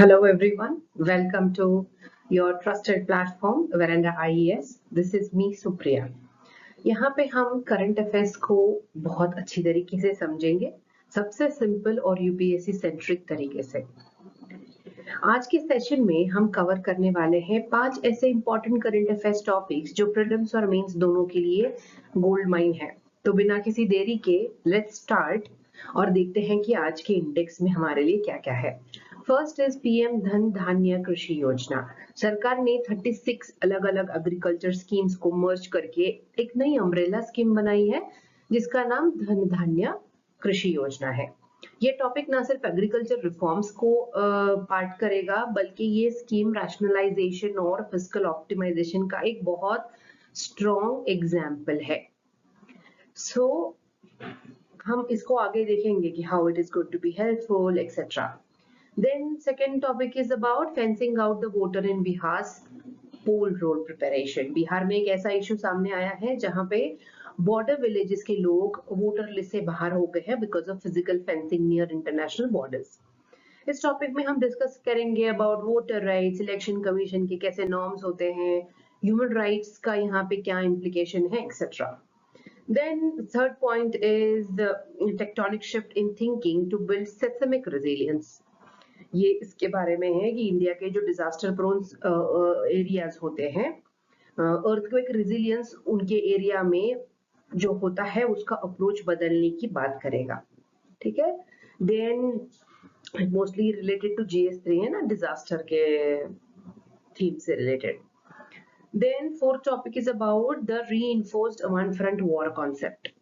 Hello everyone, welcome to your trusted platform Veranda IES. This is me Supriya. यहाँ पे हम current affairs को बहुत अच्छी तरीके से समझेंगे, सबसे सिंपल और यूपीएससी सेंट्रिक तरीके से। आज के सेशन में हम कवर करने वाले हैं 5 ऐसे इंपॉर्टेंट करंट अफेयर्स टॉपिक्स जो प्रीलिम्स और मेंस दोनों के लिए गोल्ड माइन है। तो बिना किसी देरी के लेट्स स्टार्ट और देखते हैं कि आज के इंडेक्स में हमारे लिए क्या क्या है। फर्स्ट इज पीएम धन धान्य कृषि योजना। सरकार ने 36 अलग अलग एग्रीकल्चर स्कीम्स को मर्ज करके एक नई अम्ब्रेला स्कीम बनाई है जिसका नाम धन धान्य कृषि योजना है। ये टॉपिक ना सिर्फ एग्रीकल्चर रिफॉर्म्स को पार्ट करेगा बल्कि ये स्कीम रैशनलाइजेशन और फिस्कल ऑप्टिमाइजेशन का एक बहुत स्ट्रॉन्ग एग्जाम्पल है। सो हम इसको आगे देखेंगे कि how it is going to be helpful etcetera. Then second topic is about fencing out the voter in Bihar's poll roll preparation. Bihar में एक ऐसा इशू सामने आया है जहां पे बॉर्डर विलेजेस के लोग वोटर लिस्ट से बाहर हो गए हैं because of physical fencing near international borders. इस टॉपिक में हम डिस्कस करेंगे about voter rights, election commission के कैसे नॉर्म्स होते हैं, ह्यूमन राइट्स का यहाँ पे क्या इम्प्लीकेशन है etcetera. Then third point is the tectonic shift in thinking to build seismic resilience. ये इसके बारे में है कि इंडिया के जो डिजास्टर प्रोन एरियाज होते हैं, अर्थक्वेक रेजिलियंस उनके एरिया में जो होता है उसका अप्रोच बदलने की बात करेगा। ठीक है, then mostly related to GS3 है ना, डिजास्टर के थीम से related. Then fourth topic is about the reinforced one front war concept.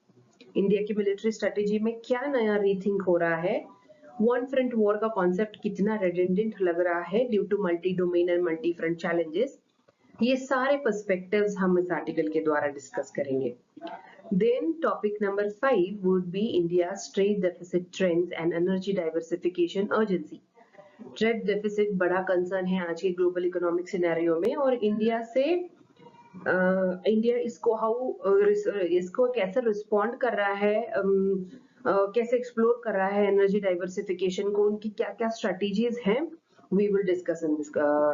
India की मिलिट्री स्ट्रेटेजी में क्या नया रीथिंक हो रहा है, वन फ्रंट वॉर का कॉन्सेप्ट कितना रेडेंडेंट लग रहा है due to multi domain and multi front challenges, ये सारे पर्सपेक्टिव्स हम इस आर्टिकल के द्वारा डिस्कस करेंगे। Then topic number 5 would be India trade deficit trends and energy diversification urgency. Trade deficit बड़ा कंसर्न है आज के ग्लोबल इकोनॉमिक सिनेरियो में और इंडिया इसको कैसे रिस्पॉन्ड कर रहा है, कैसे एक्सप्लोर कर रहा है एनर्जी डाइवर्सिफिकेशन को, उनकी क्या क्या स्ट्रेटेजीज हैं, we will discuss in this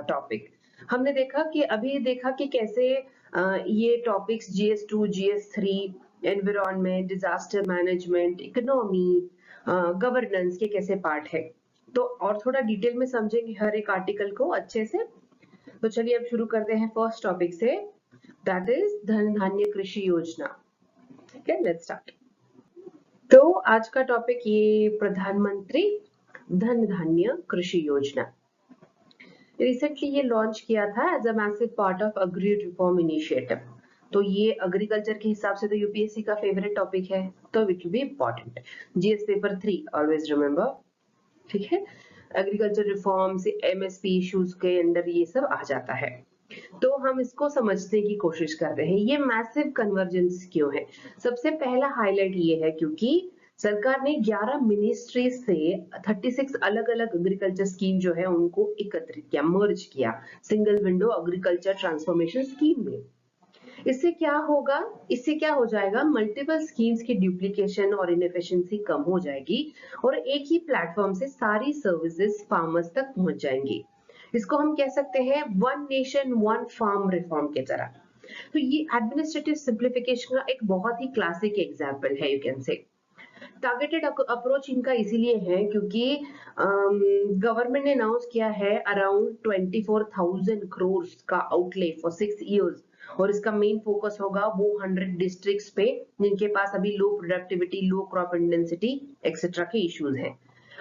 topic. हमने देखा कि कैसे ये topics GS2, GS3, environment, disaster management, economy, governance के कैसे पार्ट है, तो और थोड़ा डिटेल में समझेंगे हर एक आर्टिकल को अच्छे से। तो चलिए अब शुरू करते हैं फर्स्ट टॉपिक से, दैट इज धन धान्य कृषि योजना। ठीक है, लेट्स स्टार्ट। तो आज का टॉपिक ये प्रधानमंत्री धन धान्य कृषि योजना। रिसेंटली ये लॉन्च किया था as a massive part of agri reform initiative. तो ये एग्रीकल्चर के हिसाब से तो यूपीएससी का फेवरेट टॉपिक है, तो it will be important. GS paper 3 always remember. ठीक है, एग्रीकल्चर रिफॉर्म से MSP इश्यूज के अंदर ये सब आ जाता है। तो हम इसको समझने की कोशिश करते हैं, ये मैसिव कन्वर्जेंस क्यों है। सबसे पहला हाईलाइट ये है क्योंकि सरकार ने 11 मिनिस्ट्री से 36 अलग अलग एग्रीकल्चर स्कीम जो है उनको एकत्रित किया, मर्ज किया single window agriculture transformation scheme में। इससे क्या हो जाएगा, मल्टीपल स्कीम्स की डुप्लीकेशन और इनएफिशिएंसी कम हो जाएगी और एक ही प्लेटफॉर्म से सारी सर्विसेज फार्मर्स तक पहुंच जाएंगी। इसको हम कह सकते हैं one nation one farm reform के तरह। तो ये एडमिनिस्ट्रेटिव सिंप्लीफिकेशन का एक बहुत ही क्लासिक एग्जांपल है, you can say. Targeted approach इनका इसीलिए है क्योंकि गवर्नमेंट ने अनाउंस किया है अराउंड 24,000 करोड़ का आउटले फॉर 6 इयर्स और इसका मेन फोकस होगा वो 100 डिस्ट्रिक्ट्स पे जिनके पास अभी लो प्रोडक्टिविटी, लो क्रॉप इंटेंसिटी एक्सेट्रा के इश्यूज हैं।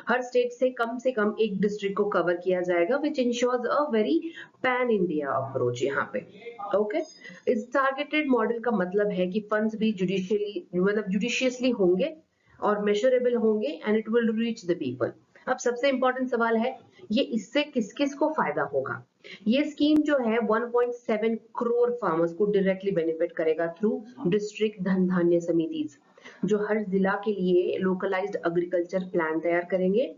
हर स्टेट से कम एक डिस्ट्रिक्ट को कवर किया जाएगा which ensures a very pan India approach यहाँ पे। ओके, इस टारगेटेड मॉडल का मतलब है कि फंड्स भी जुडिशियसली होंगे और मेजरेबल होंगे and it will reach the people. अब सबसे इंपॉर्टेंट सवाल है, ये इससे किस किस को फायदा होगा। ये स्कीम जो है 1.7 करोड़ फार्मर्स को डायरेक्टली बेनिफिट करेगा थ्रू डिस्ट्रिक्ट धन धान्य समितिज, जो हर जिला के लिए लोकलाइज्ड एग्रीकल्चर प्लान तैयार करेंगे।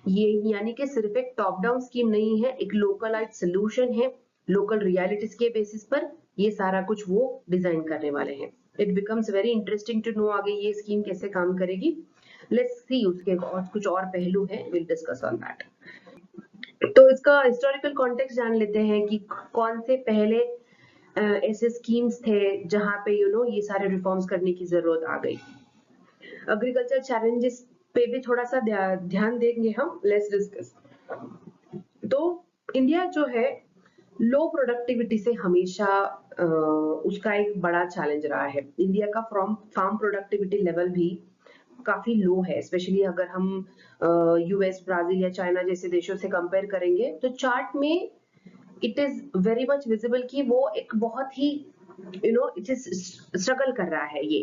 ये यानी कि सिर्फ एक टॉप डाउन स्कीम नहीं है, एक लोकलाइज्ड सोल्यूशन है, लोकल रियलिटीज के बेसिस पर ये सारा कुछ वो डिजाइन करने वाले हैं। It becomes very interesting to know आगे ये स्कीम कैसे काम करेगी। लेट्स सी उसके और कुछ और पहलू हैं, विल डिस्कस ऑन दैट। तो इसका हिस्टोरिकल कॉन्टेक्स्ट जान लेते हैं कि कौन से पहले ऐसे स्कीम्स थे जहां पे ये सारे रिफॉर्म्स करने की जरूरत आ गई। एग्रीकल्चर चैलेंजेस पे भी थोड़ा सा ध्यान देंगे हम, लेट्स डिस्कस। तो इंडिया जो है लो प्रोडक्टिविटी से हमेशा उसका एक बड़ा चैलेंज रहा है। इंडिया का फार्म प्रोडक्टिविटी लेवल भी काफी लो है, स्पेशली अगर हम यूएस, ब्राजील या चाइना जैसे देशों से कंपेयर करेंगे तो चार्ट में it is very much visible कि वो एक बहुत ही इट इज स्ट्रगल कर रहा है। ये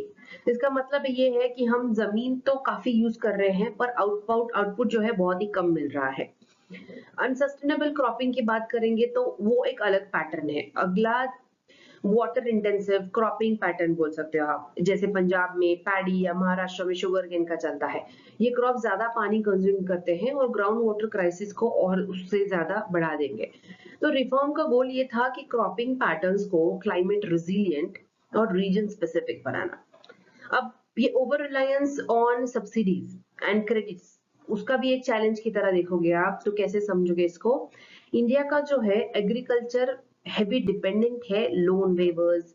इसका मतलब ये है कि हम जमीन तो काफी यूज कर रहे हैं पर आउटपुट जो है बहुत ही कम मिल रहा है। अनसस्टेनेबल क्रॉपिंग की बात करेंगे तो वो एक अलग पैटर्न है। अगला वाटर इंटेंसिव क्रॉपिंग पैटर्न बोल सकते हो आप, जैसे पंजाब में पैडी या महाराष्ट्र में शुगर केन का चलता है। ये क्रॉप ज्यादा पानी कंज्यूम करते हैं और ग्राउंड वाटर क्राइसिस को और उससे ज्यादा बढ़ा देंगे। तो रिफॉर्म का गोल ये था कि क्रॉपिंग पैटर्न्स को क्लाइमेट रिजिलियंट और रीजन स्पेसिफिक बनाना। अब ये over reliance on subsidies and credits, उसका भी एक चैलेंज की तरह देखोगे आप तो कैसे समझोगे इसको। इंडिया का जो है एग्रीकल्चर हेवी डिपेंडेंट है loan weavers,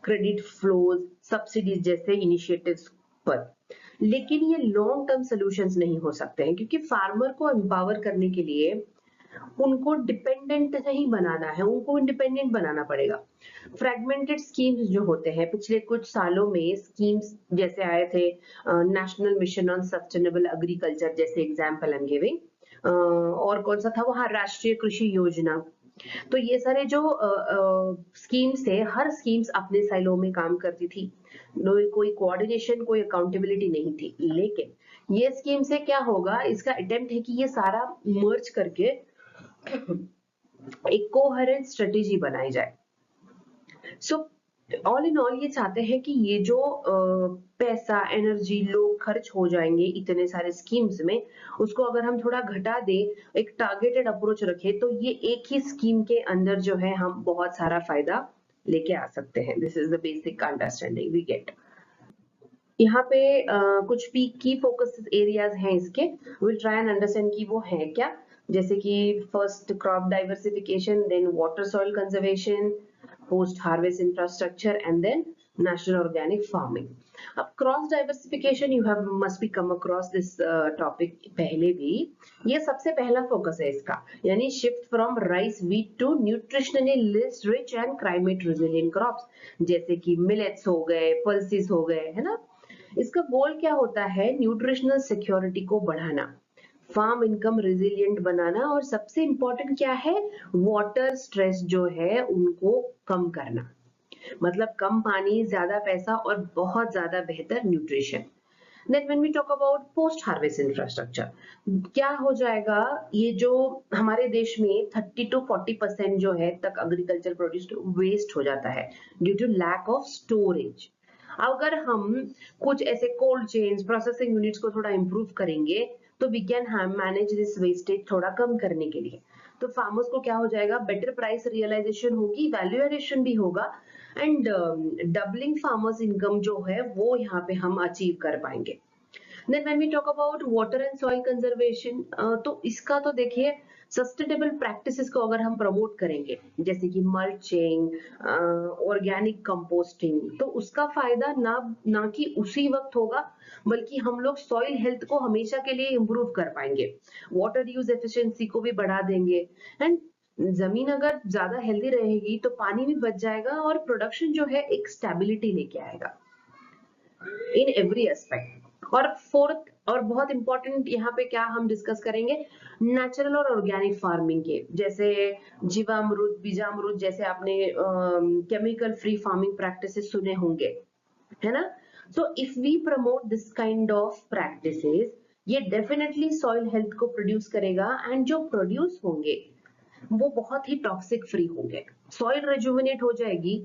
credit flows, subsidies जैसे इनिशिएटिव्स पर। लेकिन ये लॉन्ग टर्म सॉल्यूशंस नहीं हो सकते हैं, क्योंकि फार्मर को एम्पावर करने के लिए उनको डिपेंडेंट नहीं बनाना है, उनको इंडिपेंडेंट बनाना पड़ेगा। फ्रेगमेंटेड स्कीम्स जो होते हैं, पिछले कुछ सालों में स्कीम्स जैसे आए थे national mission on sustainable agriculture जैसे एग्जांपल आई एम गिविंग, और कौन सा था वहां राष्ट्रीय कृषि योजना। तो ये सारे जो स्कीम्स थे, हर स्कीम्स अपने साइलो में काम करती थी, कोई कोऑर्डिनेशन कोई अकाउंटेबिलिटी नहीं थी। लेकिन ये स्कीम से क्या होगा, इसका अटेम्प्ट है कि ये सारा मर्ज करके एक कोहेरेंट स्ट्रेटेजी बनाई जाए। सो ऑल इन ऑल ये चाहते हैं कि ये जो पैसा एनर्जी लोग खर्च हो जाएंगे इतने सारे स्कीम्स में, उसको अगर हम थोड़ा घटा दे, एक टारगेटेड अप्रोच रखे, तो ये एक ही स्कीम के अंदर जो है हम बहुत सारा फायदा लेके आ सकते हैं। This is the basic understanding we get. यहाँ पे कुछ की फोकस एरियाज हैं इसके, विल ट्राई एंड अंडरस्टैंड कि वो है क्या। जैसे कि first crop diversification, then water soil conservation, post harvest infrastructure and then national organic farming. अब cross diversification you have must be come across this topic पहले भी। ये सबसे पहला फोकस है इसका, यानी shift from rice wheat to nutritionally less rich and climate resilient crops, जैसे कि मिलेट्स हो गए, पल्सेस हो गए, है ना। इसका गोल क्या होता है, न्यूट्रिशनल सिक्योरिटी को बढ़ाना, फार्म इनकम रेजिलिएंट बनाना, और सबसे इंपॉर्टेंट क्या है, वाटर स्ट्रेस जो है उनको कम करना। मतलब कम पानी, ज्यादा पैसा और बहुत ज्यादा बेहतर nutrition. Then when we talk about post harvest infrastructure, क्या हो जाएगा, ये जो हमारे देश में 30 to 40% जो है तक एग्रीकल्चर प्रोड्यूस वेस्ट हो जाता है due to lack of storage. अगर हम कुछ ऐसे कोल्ड चेन्स, प्रोसेसिंग यूनिट्स को थोड़ा इंप्रूव करेंगे तो we can manage this wastage थोड़ा कम करने के लिए। तो फार्मर्स को क्या हो जाएगा, बेटर प्राइस रियलाइजेशन होगी, वैल्यू एडिशन भी होगा, एंड डबलिंग फार्मर्स इनकम जो है वो यहाँ पे हम अचीव कर पाएंगे। Then when we talk about water and soil conservation, तो इसका तो देखिए सस्टेनेबल प्रैक्टिसेस को अगर हम प्रमोट करेंगे, जैसे कि मल्चिंग, ऑर्गेनिक कंपोस्टिंग, तो उसका फायदा ना कि उसी वक्त होगा, बल्कि हम लोग सॉइल हेल्थ को हमेशा के लिए इम्प्रूव कर पाएंगे, वाटर यूज एफिशिएंसी को भी बढ़ा देंगे, एंड जमीन अगर ज्यादा हेल्दी रहेगी तो पानी भी बच जाएगा और प्रोडक्शन जो है एक स्टेबिलिटी लेके आएगा इन एवरी एस्पेक्ट। और फोर्थ और बहुत इंपॉर्टेंट यहाँ पे क्या हम डिस्कस करेंगे, नेचुरल और ऑर्गेनिक फार्मिंग के, जैसे जीवामृत, बीजामृत जैसे आपने केमिकल फ्री फार्मिंग प्रैक्टिसेस सुने होंगे, है ना। So if we promote this kind of practices, ये डेफिनेटली सॉइल हेल्थ को प्रोड्यूस करेगा, एंड जो प्रोड्यूस होंगे वो बहुत ही टॉक्सिक फ्री होंगे, सॉइल रेजुविनेट हो जाएगी,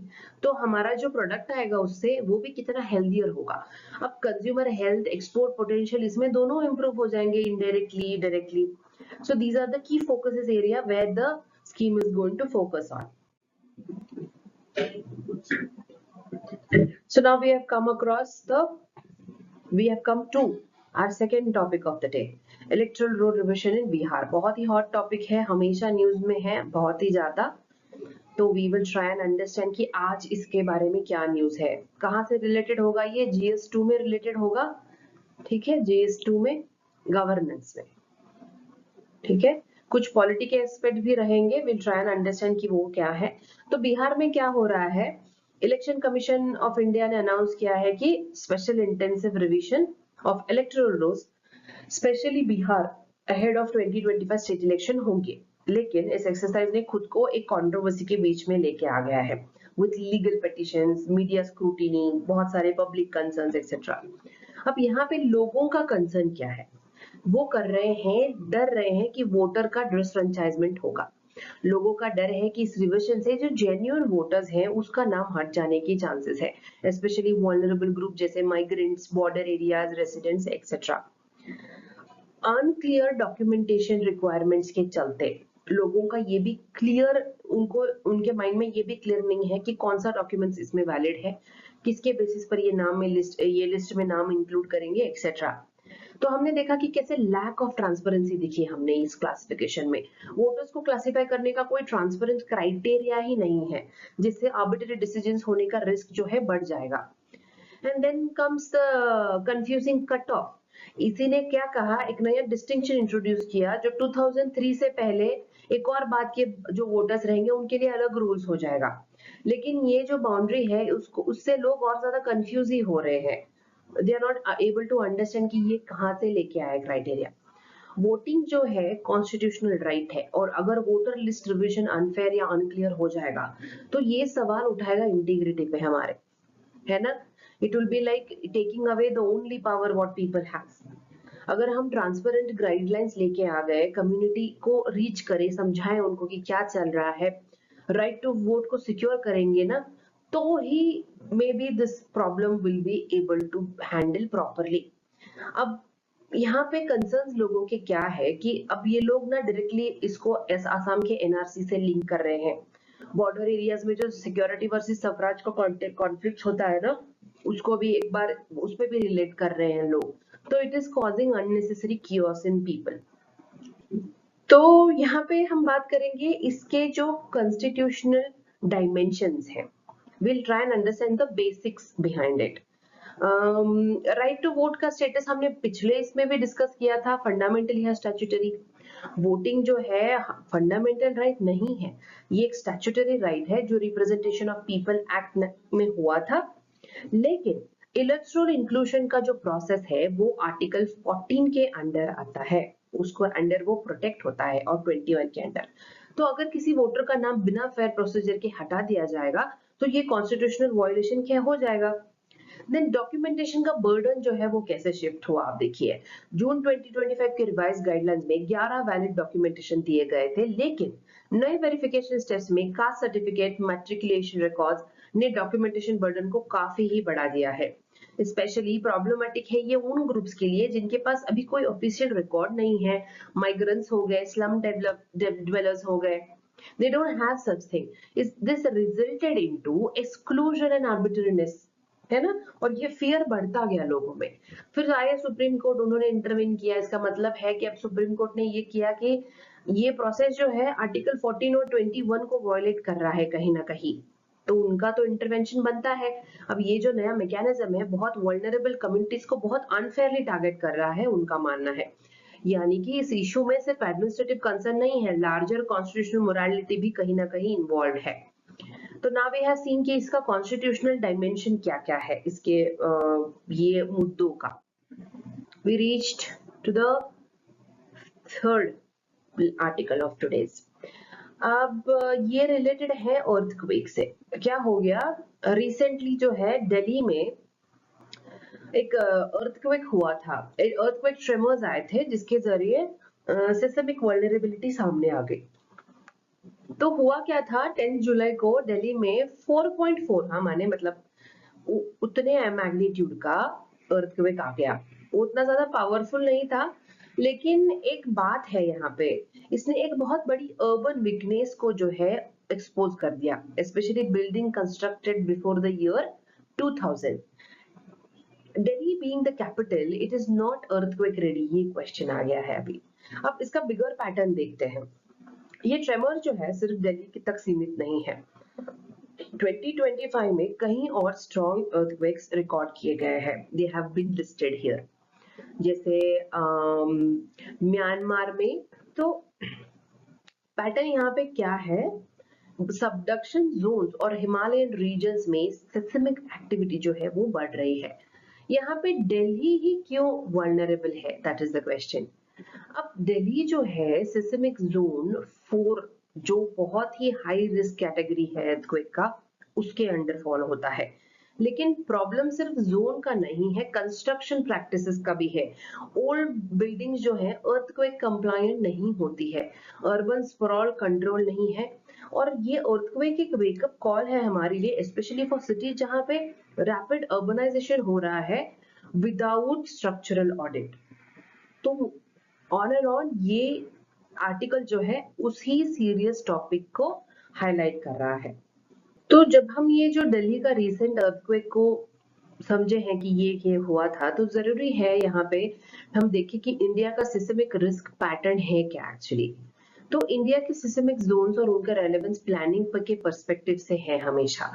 तो हमारा जो प्रोडक्ट आएगा उससे वो भी कितना हेल्दियर होगा। अब कंज्यूमर हेल्थ, एक्सपोर्ट पोटेंशियल, इसमें दोनों इंप्रूव हो जाएंगे indirectly directly. So these are the key focuses area where the scheme is going to focus on. So now we have come to our second topic of the day. Electoral roll revision इन बिहार, बहुत ही hot topic है, हमेशा news में है, बहुत ही ज्यादा। तो we will try and understand कि आज इसके बारे में क्या न्यूज है, कहाँ से रिलेटेड होगा, ये GS2 में रिलेटेड होगा, ठीक है, GS2 में गवर्नेंस में, ठीक है। कुछ पॉलिटी के एस्पेक्ट भी रहेंगे, विल ट्राई एंड अंडरस्टैंड कि वो क्या है। तो बिहार में क्या हो रहा है, इलेक्शन कमीशन ऑफ इंडिया ने अनाउंस किया है कि special intensive revision of electoral rolls specially Bihar ahead of 2025 state election होंगे। लेकिन इस एक्सरसाइज ने खुद को एक कंट्रोवर्सी के बीच में लेके आ गया है, with legal petitions, media scrutiny, बहुत सारे पब्लिक कंसर्न्स एक्सेट्रा। अब यहाँ पे लोगों का कंसर्न क्या है, वो कर रहे हैं, डर रहे हैं कि वोटर का डिसफ्रेंचाइजमेंट होगा। लोगों का डर है कि इस रिविजन से जो जेन्युइन वोटर्स हैं उसका नाम हट जाने की चांसेस है, स्पेशली वल्नरेबल ग्रुप जैसे migrants, border areas, residents etcetera. Unclear documentation requirements के चलते लोगों का ये भी क्लियर, उनको उनके माइंड में ये भी क्लियर नहीं है कि कौन सा डॉक्यूमेंट्स इसमें वैलिड है, किसके बेसिस पर ये लिस्ट में नाम इंक्लूड करेंगे एक्सेट्रा। तो हमने देखा कि कैसे लैक ऑफ ट्रांसपेरेंसी दिखी हमने इस क्लासिफिकेशन में। वोटर्स को क्लासिफाई करने का कोई ट्रांसपेरेंट क्राइटेरिया ही नहीं है, जिससे आर्बिट्रेरी डिसीजंस होने का रिस्क जो है बढ़ जाएगा। And then comes the confusing cut off. इसी ने क्या कहा, एक नया डिस्टिंक्शन इंट्रोड्यूस किया, जो 2003 से पहले एक और बात के जो वोटर्स रहेंगे उनके लिए अलग रूल्स हो जाएगा। लेकिन ये जो बाउंड्री है उसको, उससे लोग और ज्यादा कंफ्यूज ही हो रहे हैं, they are not able to understand कि ये कहाँ से लेके आया क्राइटेरिया। वोटिंग जो है कॉन्स्टिट्यूशनल राइट है, और अगर वोटर लिस्ट रिवीजन अनफेयर या अनक्लियर हो जाएगा तो ये सवाल उठाएगा इंटीग्रिटी पे हमारे, है ना। It will be like taking away the only power what people have. अगर हम ट्रांसपेरेंट गाइडलाइंस लेके आ गए, कम्युनिटी को रीच करें, समझाएं उनको कि क्या चल रहा है, राइट टू वोट को सिक्योर करेंगे ना, तो ही may B this problem will be able to handle properly. अब यहाँ पे कंसर्न्स लोगों के क्या है कि अब ये लोग ना डायरेक्टली इसको आसाम के NRC से लिंक कर रहे हैं। बॉर्डर एरियाज में जो सिक्योरिटी वर्सेस सफराज का कॉन्फ्लिक्ट होता है ना, उसको भी एक बार उस पे भी रिलेट कर रहे हैं लोग। तो it is causing unnecessary chaos in people. तो यहाँ पे हम बात करेंगे इसके जो कॉन्स्टिट्यूशनल डायमेंशंस हैं, will try and understand the basics behind it. Right to vote का स्टेटस हमने पिछले इसमें भी डिस्कस किया था, फंडामेंटल या स्टैट्यूटरी। वोटिंग जो है फंडामेंटल राइट नहीं है, ये एक स्टैट्यूटरी राइट है जो रिप्रेजेंटेशन ऑफ पीपल एक्ट में हुआ था। लेकिन इलेक्टोरल इंक्लूजन का जो प्रोसेस है वो आर्टिकल 14 के अंडर आता है, उसको अंडर वो प्रोटेक्ट होता है, और 21 के अंडर। तो अगर किसी वोटर का नाम बिना फेयर प्रोसीजर के हटा दिया जाएगा तो ये कॉन्स्टिट्यूशनल वायलेशन क्या हो जाएगा। देन डॉक्यूमेंटेशन का बर्डन जो है वो कैसे शिफ्ट हुआ, आप देखिए। जून 2025 के रिवाइज गाइडलाइंस में 11 वैलिड डॉक्यूमेंटेशन दिए गए थे, लेकिन नए वेरिफिकेशन स्टेप्स में कास्ट सर्टिफिकेट, मैट्रिकुलेशन रिकॉर्ड्स ने डॉक्यूमेंटेशन बर्डन को काफी ही बढ़ा दिया है। स्पेशली प्रॉब्लमेटिक है ये उन ग्रुप्स के लिए जिनके पास अभी कोई ऑफिशियल रिकॉर्ड नहीं है, माइग्रेंट्स हो गए, स्लम डेवलपर्स हो गए, they don't have such thing. Is this resulted into exclusion and arbitrariness, है ना। और ये फियर बढ़ता गया लोगों में। फिर आया सुप्रीम कोर्ट, उन्होंने इंटरवीन किया। इसका मतलब है कि अब सुप्रीम कोर्ट ने ये किया कि ये प्रोसेस जो है आर्टिकल 14 और 21 को वायलेट कर रहा है कहीं ना कहीं, तो उनका तो इंटरवेंशन बनता है। अब ये जो नया मैकेनिज्म है बहुत वल्नरेबल कम्युनिटीज को बहुत अनफेयरली टारगेट कर रहा है, उनका मानना है। यानी कि इस इशू में सिर्फ एडमिनिस्ट्रेटिव कंसर्न नहीं है, लार्जर कॉन्स्टिट्यूशनल मोरालिटी भी कहीं ना कहीं इन्वॉल्व है। तो नाउ वी हैव सीन कि इसका कॉन्स्टिट्यूशनल डायमेंशन क्या क्या है इसके ये मुद्दों का। We reached to the third article of today's. अब ये रिलेटेड है अर्थक्वेक से। क्या हो गया, रिसेंटली जो है दिल्ली में एक अर्थक्वेक हुआ था, अर्थक्वेक ट्रेमर्स आए थे जिसके जरिए सिस्टमिक वल्नरेबिलिटी सामने आ गई। तो हुआ क्या था, 10 जुलाई को दिल्ली में 4.4, हाँ माने मतलब उतने मैग्नीट्यूड का अर्थक्वेक आ गया। उतना ज्यादा पावरफुल नहीं था, लेकिन एक बात है यहाँ पे, इसने एक बहुत बड़ी अर्बन वीकनेस को जो है एक्सपोज कर दिया, specially building constructed before the year 2000। Delhi being the capital, it is not earthquake ready, ये क्वेश्चन आ गया है अभी। अब इसका बिगर पैटर्न देखते हैं। ये ट्रेमर जो है सिर्फ दिल्ली तक सीमित नहीं है। 2025 में कहीं और स्ट्रॉन्ग अर्थक्वेक्स रिकॉर्ड किए गए हैं, they have been listed here. जैसे म्यांमार में। तो पैटर्न यहाँ पे क्या है, सबडक्शन जोन्स और हिमालयन रीजन्स में सिस्मिक एक्टिविटी जो है वो बढ़ रही है। यहाँ पे दिल्ली ही क्यों वल्नरेबल है, दैट इज द क्वेश्चन। अब दिल्ली जो है सिस्मिक जोन 4, जो बहुत ही हाई रिस्क कैटेगरी है अर्थक्वेक का, उसके अंडर फॉलो होता है। लेकिन प्रॉब्लम सिर्फ जोन का नहीं है, कंस्ट्रक्शन प्रैक्टिसेस का भी है। ओल्ड बिल्डिंग्स जो है अर्थक्वेक कंप्लायंट नहीं होती है, अर्बन स्प्रॉल कंट्रोल नहीं है, और ये अर्थक्वेक एक वेकअप कॉल है हमारे लिए, स्पेशली फॉर सिटी जहां पे रैपिड अर्बनाइजेशन हो रहा है विदाउट स्ट्रक्चरल ऑडिट। तो ऑन एंड ऑन ये आर्टिकल जो है उसी सीरियस टॉपिक को हाईलाइट कर रहा है। तो जब हम ये जो दिल्ली का रीसेंट अर्थक्वेक को समझे हैं कि ये हुआ था, तो जरूरी है यहाँ पे हम देखें कि इंडिया का सिस्टमिक रिस्क पैटर्न है क्या एक्चुअली। तो इंडिया के सिस्टमिक जोन्स और उनका रेलेवेंस प्लानिंग के पर्सपेक्टिव से है हमेशा।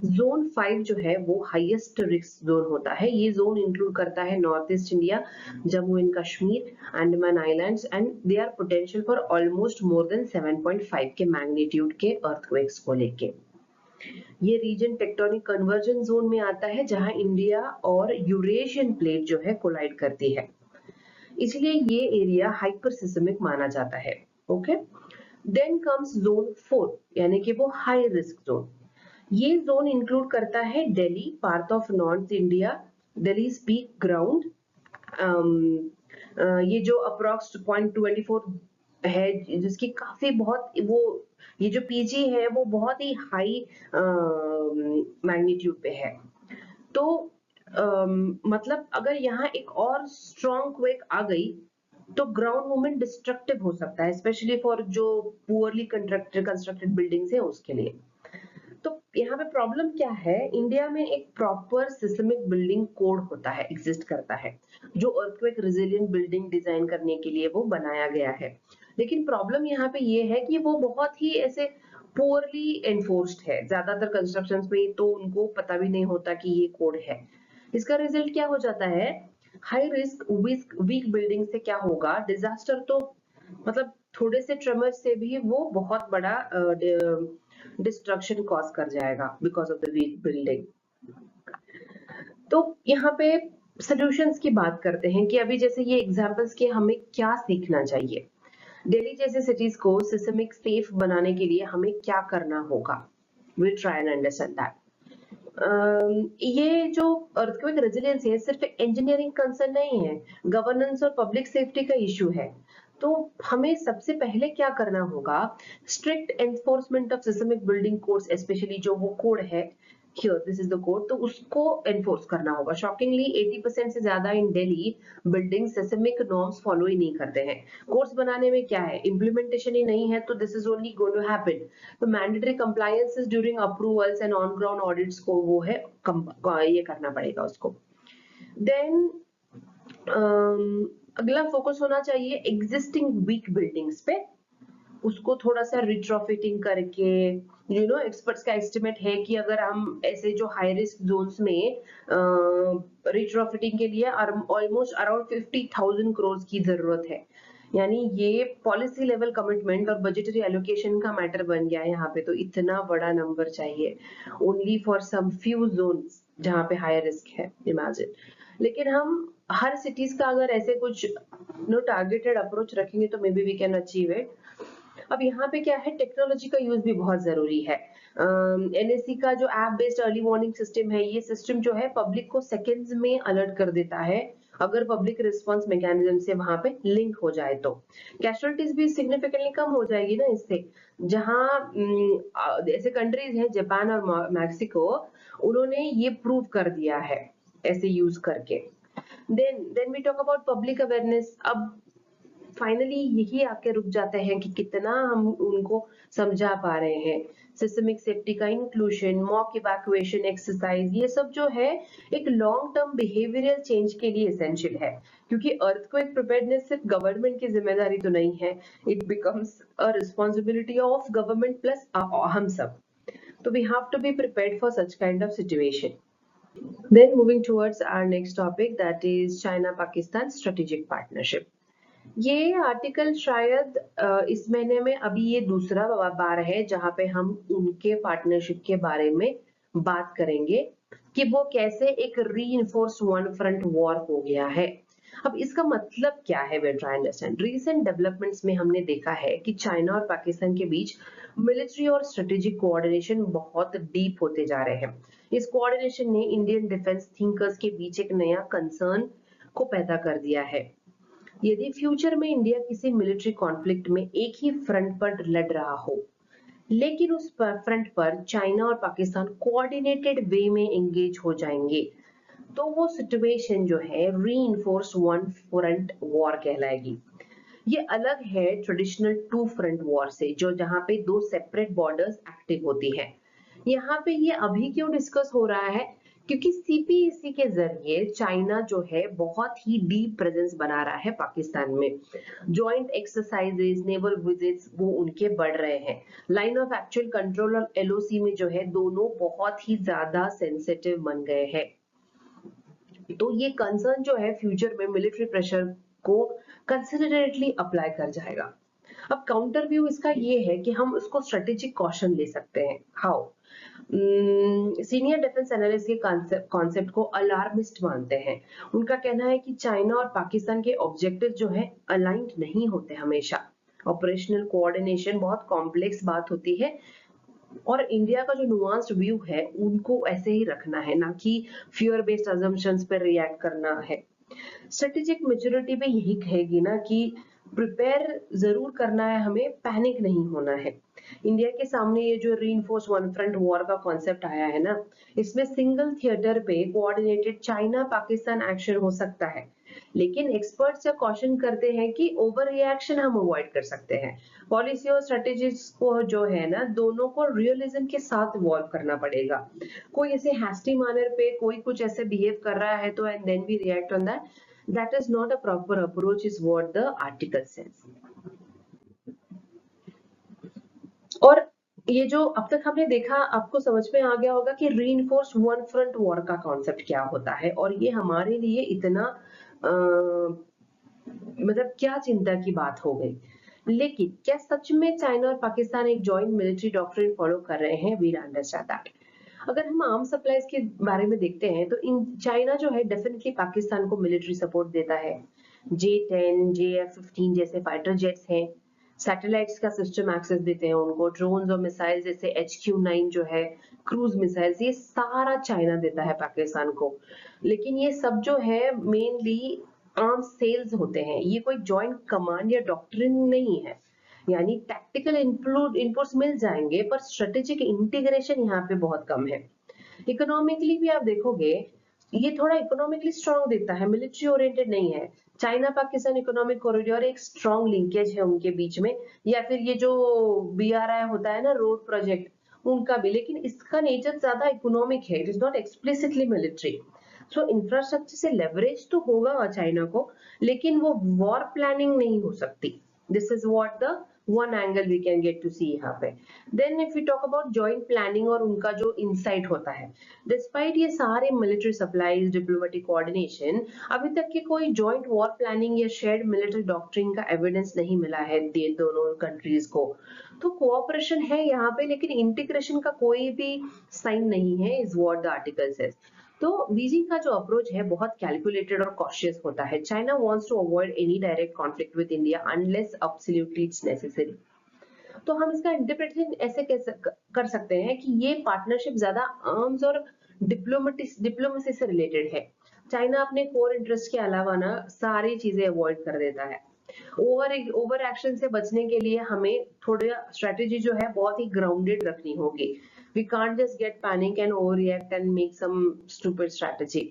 जोन 5 जो है वो हाईएस्ट रिस्क जोन होता है। ये जोन इंक्लूड करता है north east India, Jammu and Kashmir, Andaman islands, and they are potential for almost more than 7.5 के मैग्नीट्यूड के अर्थक्वेक्स को लेके। ये रीजन टेक्टोनिक कन्वर्जन जोन में आता है, जहां इंडिया और यूरेशियन प्लेट जो है कोलाइड करती है, इसलिए ये एरिया हाइपर सिस्मिक माना जाता है। ओके, देन कम्स जोन 4, यानी कि वो हाई रिस्क जोन। ये जोन इंक्लूड करता है Delhi, part of north India, Delhi peak ground, ये जो अप्रॉक्स 0.24 है, जिसकी काफी बहुत वो, ये जो पीजी है वो बहुत ही हाई मैग्नीट्यूड पे है। तो मतलब अगर यहाँ एक और स्ट्रॉन्ग क्वेक आ गई तो ग्राउंड मूवमेंट डिस्ट्रक्टिव हो सकता है, स्पेशली फॉर जो पुअरली कंस्ट्रक्टेड बिल्डिंग्स है उसके लिए। तो यहाँ पे प्रॉब्लम क्या है, इंडिया में एक प्रॉपर सिस्टमिक बिल्डिंग कोड होता है, एग्जिस्ट करता है, जो अर्थक्वेक रेजिलिएंट बिल्डिंग डिजाइन करने के लिए वो बनाया गया है। लेकिन प्रॉब्लम यहाँ पे ये है कि वो बहुत ही ऐसे पुअरली एनफोर्स्ड है, ज्यादातर कंस्ट्रक्शंस में तो उनको पता भी नहीं होता कि ये कोड है। इसका रिजल्ट क्या हो जाता है, हाई रिस्क वीक बिल्डिंग से क्या होगा, डिजास्टर तो मतलब थोड़े से ट्रेमर से भी वो बहुत बड़ा डिस्ट्रक्शन कॉज कर जाएगा because of the weak building. तो यहाँ पे सॉल्यूशंस की बात करते हैं कि अभी जैसे ये एग्जांपल्स के हमें क्या सीखना चाहिए। दिल्ली जैसे सिटीज को सिस्टमिक सेफ बनाने के लिए हमें क्या करना होगा, will try and understand that. ये जो अर्थक्वेक रेजिलियंस है सिर्फ इंजीनियरिंग कंसर्न नहीं है, गवर्नेंस और पब्लिक सेफ्टी का इशू है। तो हमें सबसे पहले क्या करना होगा, strict enforcement of systemic building codes, specially जो वो कोड है, here this is the code, तो उसको एनफोर्स करना होगा। शॉकिंगली 80% से ज्यादा in Delhi building systemic norms follow ही नहीं करते हैं। कोड्स बनाने में क्या है, इम्प्लीमेंटेशन ही नहीं है, तो this is only going to happen. तो mandatory compliances during approvals and on ground audits को वो है ये करना पड़ेगा उसको। देन अगला फोकस होना चाहिए एग्जिस्टिंग वीक बिल्डिंग्स पे, उसको थोड़ा सा रिट्रोफिटिंग करके, एक्सपर्ट्स का एस्टिमेट है कि अगर हम ऐसे जो हाई रिस्क जोन्स में रिट्रोफिटिंग के लिए ऑलमोस्ट अराउंड 50,000 करोड़ की जरूरत है। यानी ये पॉलिसी लेवल कमिटमेंट और बजटरी एलोकेशन का मैटर बन गया है यहाँ पे, तो इतना बड़ा नंबर चाहिए only for some few zones जहाँ पे हाई रिस्क है, इमेजिन। लेकिन हम हर सिटीज का अगर ऐसे कुछ टारगेटेड अप्रोच रखेंगे तो maybe we can achieve it. अब यहाँ पे क्या है, टेक्नोलॉजी का यूज भी बहुत जरूरी है। एनएससी का जो app based early warning system है, ये सिस्टम जो है पब्लिक को सेकंड्स में अलर्ट कर देता है अगर पब्लिक रिस्पांस मैकेनिज्म से वहां पे लिंक हो जाए तो। कैजुअलिटीज भी सिग्निफिकेंटली कम हो जाएगी ना इससे। जहां ऐसे कंट्रीज हैं जापान और मैक्सिको, उन्होंने ये प्रूव कर दिया है ऐसे यूज करके। Then we talk about public awareness. अब फाइनली यही आके रुक जाते हैं कि कितना हम उनको समझा पा रहे हैं। सिस्टमिक सेफ्टी का इंक्लूजन, मॉक इवैक्यूएशन एक्सरसाइज, ये सब जो है एक लॉन्ग टर्म बिहेवियरल चेंज के लिए एसेंशियल है, क्योंकि अर्थक्वेक प्रिपेयर्डनेस सिर्फ गवर्नमेंट की जिम्मेदारी तो नहीं है, it becomes a responsibility of government plus हम सब। तो we have to be prepared for such kind of situation. Then moving towards our next topic, that is China Pakistan strategic partnership. ये आर्टिकल शायद इस महीने में अभी ये दूसरा बार है जहां पे हम उनके पार्टनरशिप के बारे में बात करेंगे कि वो कैसे एक रीइंफोर्स वन फ्रंट वॉर हो गया है। अब इसका मतलब क्या है, we try understand. Recent developments में हमने देखा है कि चाइना और पाकिस्तान के बीच मिलिट्री और स्ट्रेटेजिक कोऑर्डिनेशन बहुत डीप होते जा रहे हैं। इस कोऑर्डिनेशन ने इंडियन डिफेंस थिंकर्स के बीच एक नया कंसर्न को पैदा कर दिया है। यदि फ्यूचर में इंडिया किसी मिलिट्री कॉन्फ्लिक्ट में एक ही फ्रंट पर लड़ रहा हो, लेकिन उस फ्रंट पर चाइना और पाकिस्तान कोऑर्डिनेटेड वे में एंगेज हो जाएंगे, तो वो सिचुएशन जो है रीइंफोर्स वन फ्रंट वॉर कहलाएगी। ये अलग है ट्रेडिशनल टू फ्रंट वॉर से, जो जहां पे दो सेपरेट बॉर्डर्स एक्टिव होती है। यहाँ पे ये अभी क्यों डिस्कस हो रहा है, क्योंकि सीपीईसी के जरिए चाइना जो है बहुत ही डीप प्रेजेंस बना रहा है पाकिस्तान में। जॉइंट एक्सरसाइजेस, नेवल विजिट्स वो उनके बढ़ रहे हैं। लाइन ऑफ एक्चुअल कंट्रोल और एलओसी में जो है दोनों बहुत ही ज्यादा सेंसिटिव बन गए हैं। तो ये कंसर्न जो है फ्यूचर में मिलिट्री प्रेशर को कंसिडरेटली अप्लाई कर जाएगा। अब काउंटर व्यू इसका ये है कि हम उसको स्ट्रेटेजिक कॉशन ले सकते हैं। हाउ? सीनियर डिफेंस एनालिस्ट के कॉन्सेप्ट को अलार्मिस्ट मानते हैं। उनका कहना है कि चाइना और पाकिस्तान के ऑब्जेक्टिव जो है अलाइंड नहीं होते हमेशा। ऑपरेशनल कोऑर्डिनेशन बहुत कॉम्प्लेक्स बात होती है, और इंडिया का जो नुआंस्ड व्यू है उनको ऐसे ही रखना है, ना कि फियर बेस्ड अजम्पशंस पर रिएक्ट करना है। स्ट्रेटेजिक मैच्योरिटी भी यही कहेगी ना कि प्रिपेयर जरूर करना है, हमें पैनिक नहीं होना है। इंडिया के सामने ये जो रीइंफोर्स वन फ्रंट वॉर का कॉन्सेप्ट आया है ना, इसमें सिंगल थिएटर पे कोऑर्डिनेटेड चाइना पाकिस्तान एक्शन हो सकता है, लेकिन एक्सपर्ट्स या कॉशन करते हैं कि ओवर रिएक्शन हम अवॉइड कर सकते हैं। पॉलिसी और स्ट्रेटेजीज को जो है ना, दोनों को रियलिज्म के साथ इवॉल्व करना पड़ेगा। कोई ऐसे हैस्टी मैनर पे कोई कुछ ऐसे बिहेव कर रहा है तो and then we react on that, that is not a proper approach is what the article says. और ये जो अब तक हमने देखा, आपको समझ में आ गया होगा कि रीइंफोर्स वन फ्रंट वॉर का कॉन्सेप्ट क्या होता है, और ये हमारे लिए इतना मतलब क्या चिंता की बात हो गई। लेकिन क्या सच में चाइना और पाकिस्तान एक जॉइंट मिलिट्री डॉक्ट्रिन फॉलो कर रहे हैं? We understand that. अगर हम आर्म सप्लाईज के बारे में देखते हैं तो इन चाइना जो है डेफिनेटली पाकिस्तान को मिलिट्री सपोर्ट देता है। J-10, JF-15 जैसे फाइटर जेट्स हैं, सैटेलाइट्स का सिस्टम एक्सेस देते हैं उनको, ड्रोन्स और मिसाइल जैसे HQ-9 जो है, क्रूज मिसाइल्स, ये सारा चाइना देता है पाकिस्तान को। लेकिन ये सब जो है मेनली आर्म सेल्स होते हैं, ये कोई जॉइंट कमांड या डॉक्ट्रिन नहीं है। यानी टैक्टिकल इनपुट्स मिल जाएंगे, पर स्ट्रेटेजिक इंटीग्रेशन यहाँ पे बहुत कम है। इकोनॉमिकली भी आप देखोगे, ये थोड़ा इकोनॉमिकली स्ट्रांग देता है, मिलिट्री ओरिएंटेड नहीं है। चाइना पाकिस्तान इकोनॉमिक कॉरिडोर एक स्ट्रांग लिंकेज है उनके बीच में, या फिर ये जो BRI होता है ना, रोड प्रोजेक्ट, उनका भी, लेकिन इसका नेचर ज्यादा इकोनॉमिक है, it is not explicitly military. So infrastructure से लेवरेज तो होगा चाइना को, लेकिन वो वॉर प्लानिंग नहीं हो सकती। This is what the one angle we can get to see यहाँ पे। Then if we talk about joint planning और उनका जो insight होता है, despite ये सारे military supplies, diplomatic coordination, अभी तक की कोई joint war planning या shared military doctrine का evidence नहीं मिला है दोनों countries को। तो cooperation है यहाँ पे, लेकिन integration का कोई भी sign नहीं है, is what the article says। तो बीजिंग का जो अप्रोच है बहुत कैलकुलेटेड और कॉशियस होता है। China wants to avoid any direct conflict with India unless absolutely it's necessary. तो हम इसका इंटरप्रिटेशन ऐसे कर सकते हैं कि ये पार्टनरशिप ज्यादा आर्म्स और डिप्लोमेसी से रिलेटेड है। चाइना अपने कोर इंटरेस्ट के अलावा ना सारी चीजें अवॉइड कर देता है। ओवर एक्शन से बचने के लिए हमें थोड़ा स्ट्रेटेजी जो है बहुत ही ग्राउंडेड रखनी होगी। We can't just get panic and overreact and make some stupid strategy.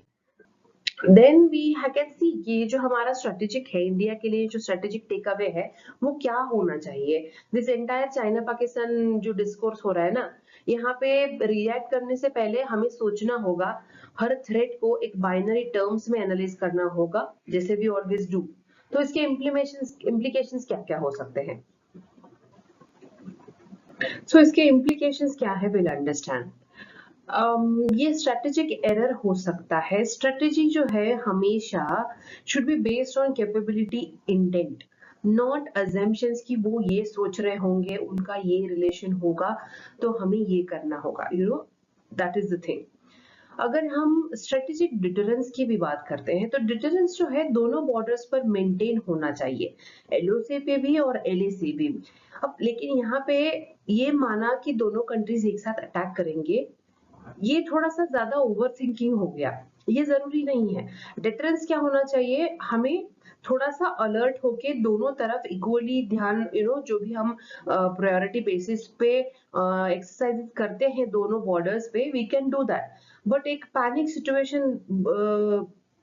Then we can see कि ये जो हमारा स्ट्रेटेजिक है इंडिया के लिए, जो स्ट्रेटेजिक टेक अवे है वो क्या होना चाहिए। दिस एंटायर चाइना पाकिस्तान जो डिस्कोर्स हो रहा है ना, यहाँ पे रिएक्ट करने से पहले हमें सोचना होगा, हर थ्रेट को एक बाइनरी टर्म्स में एनालाइज करना होगा, जैसे वी ऑलवेज डू। तो इसके इम्प्लीकेशंस क्या क्या हो सकते हैं। सो इसके इम्प्लीकेशंस क्या है, विल अंडरस्टैंड। ये स्ट्रेटेजिक एरर हो सकता है। स्ट्रेटेजी जो है हमेशा should be based on capability, intent, not assumptions कि वो ये सोच रहे होंगे, उनका ये रिलेशन होगा तो हमें ये करना होगा, you know, that is the thing. अगर हम स्ट्रेटेजिक डिटरेंस की भी बात करते हैं तो डिटरेंस जो है दोनों बॉर्डर्स पर मेंटेन होना चाहिए, एलओसी पे भी और एलएसी भी। अब लेकिन यहाँ पे ये माना कि दोनों कंट्रीज एक साथ अटैक करेंगे, ये थोड़ा सा ज्यादा ओवर थिंकिंग हो गया, ये जरूरी नहीं है। डिफरेंस क्या होना चाहिए, हमें थोड़ा सा अलर्ट होके दोनों तरफ इक्वली ध्यान, यू नो, जो भी हम प्रायोरिटी बेसिस पे एक्सरसाइज करते हैं दोनों बॉर्डर्स पे, we can do that. But एक पैनिक सिचुएशन